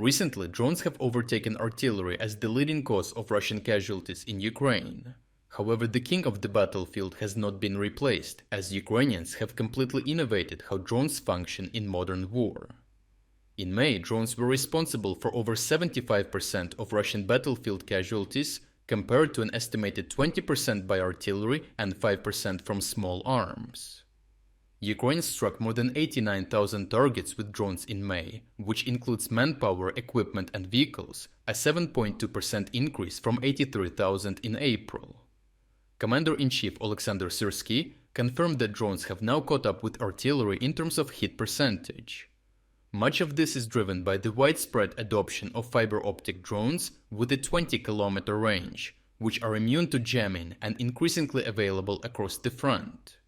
Recently, drones have overtaken artillery as the leading cause of Russian casualties in Ukraine. However, the king of the battlefield has not been replaced, as Ukrainians have completely innovated how drones function in modern war. In May, drones were responsible for over 75% of Russian battlefield casualties, compared to an estimated 20% by artillery and 5% from small arms. Ukraine struck more than 89,000 targets with drones in May, which includes manpower, equipment and vehicles, a 7.2% increase from 83,000 in April. Commander-in-Chief Alexander Syrsky confirmed that drones have now caught up with artillery in terms of hit percentage. Much of this is driven by the widespread adoption of fiber optic drones with a 20-kilometer range, which are immune to jamming and increasingly available across the front.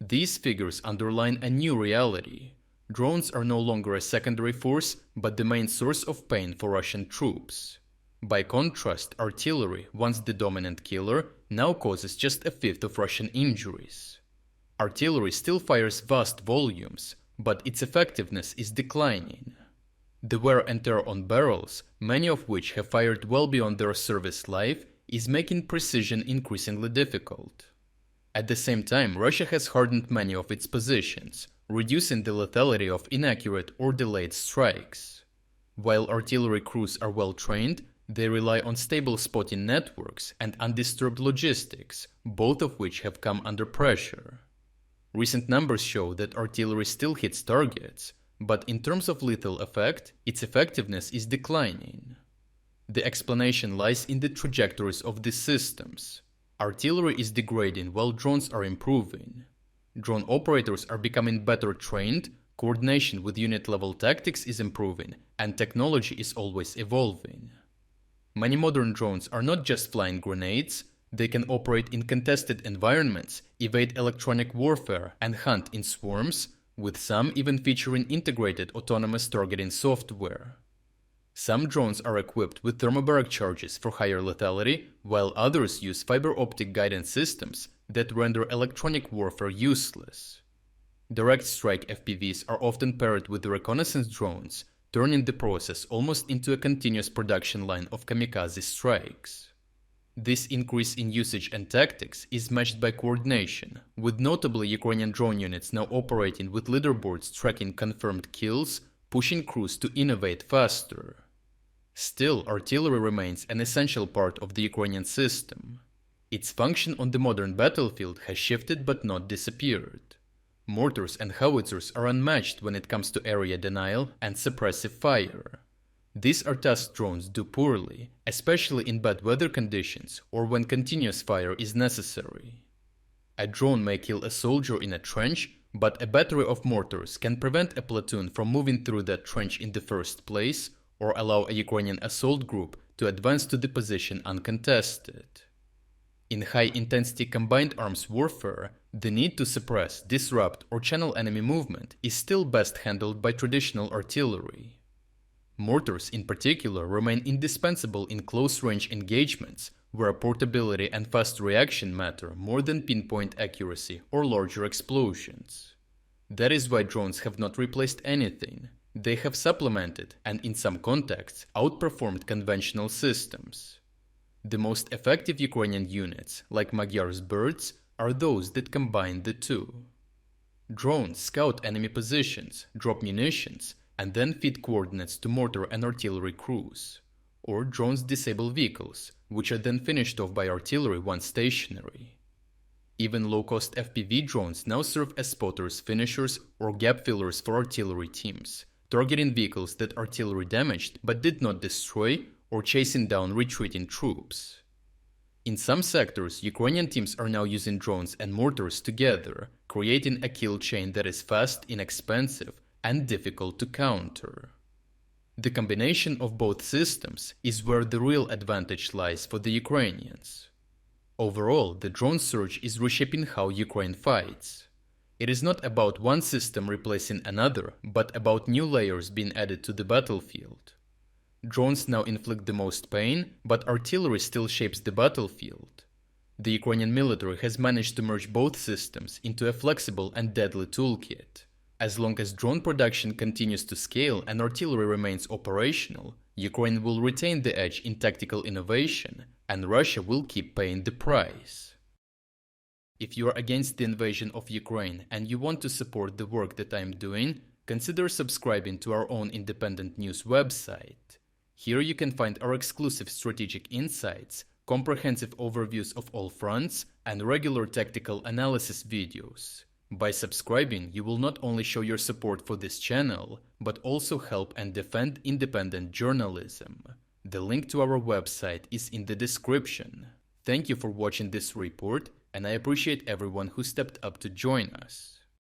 These figures underline a new reality. Drones are no longer a secondary force, but the main source of pain for Russian troops. By contrast, artillery, once the dominant killer, now causes just a fifth of Russian injuries. Artillery still fires vast volumes, but its effectiveness is declining. The wear and tear on barrels, many of which have fired well beyond their service life, is making precision increasingly difficult. At the same time, Russia has hardened many of its positions, reducing the lethality of inaccurate or delayed strikes. While artillery crews are well trained, they rely on stable spotting networks and undisturbed logistics, both of which have come under pressure. Recent numbers show that artillery still hits targets, but in terms of lethal effect, its effectiveness is declining. The explanation lies in the trajectories of these systems. Artillery is degrading while drones are improving. Drone operators are becoming better trained, coordination with unit-level tactics is improving, and technology is always evolving. Many modern drones are not just flying grenades, they can operate in contested environments, evade electronic warfare, and hunt in swarms, with some even featuring integrated autonomous targeting software. Some drones are equipped with thermobaric charges for higher lethality, while others use fiber optic guidance systems that render electronic warfare useless. Direct strike FPVs are often paired with reconnaissance drones, turning the process almost into a continuous production line of kamikaze strikes. This increase in usage and tactics is matched by coordination, with notably Ukrainian drone units now operating with leaderboards tracking confirmed kills, pushing crews to innovate faster. Still, artillery remains an essential part of the Ukrainian system. Its function on the modern battlefield has shifted but not disappeared. Mortars and howitzers are unmatched when it comes to area denial and suppressive fire. These are tasks drones do poorly, especially in bad weather conditions or when continuous fire is necessary. A drone may kill a soldier in a trench, but a battery of mortars can prevent a platoon from moving through that trench in the first place, or allow a Ukrainian assault group to advance to the position uncontested. In high-intensity combined arms warfare, the need to suppress, disrupt, or channel enemy movement is still best handled by traditional artillery. Mortars, in particular, remain indispensable in close-range engagements, where portability and fast reaction matter more than pinpoint accuracy or larger explosions. That is why drones have not replaced anything. They have supplemented and, in some contexts, outperformed conventional systems. The most effective Ukrainian units, like Magyar's birds, are those that combine the two. Drones scout enemy positions, drop munitions, and then feed coordinates to mortar and artillery crews. Or drones disable vehicles, which are then finished off by artillery once stationary. Even low-cost FPV drones now serve as spotters, finishers, or gap fillers for artillery teams, targeting vehicles that artillery damaged but did not destroy, or chasing down retreating troops. In some sectors, Ukrainian teams are now using drones and mortars together, creating a kill chain that is fast, inexpensive, and difficult to counter. The combination of both systems is where the real advantage lies for the Ukrainians. Overall, the drone surge is reshaping how Ukraine fights. It is not about one system replacing another, but about new layers being added to the battlefield. Drones now inflict the most pain, but artillery still shapes the battlefield. The Ukrainian military has managed to merge both systems into a flexible and deadly toolkit. As long as drone production continues to scale and artillery remains operational, Ukraine will retain the edge in tactical innovation, and Russia will keep paying the price. If you are against the invasion of Ukraine and you want to support the work that I am doing, consider subscribing to our own independent news website. Here you can find our exclusive strategic insights, comprehensive overviews of all fronts, and regular tactical analysis videos. By subscribing, you will not only show your support for this channel, but also help and defend independent journalism. The link to our website is in the description. Thank you for watching this report, and I appreciate everyone who stepped up to join us.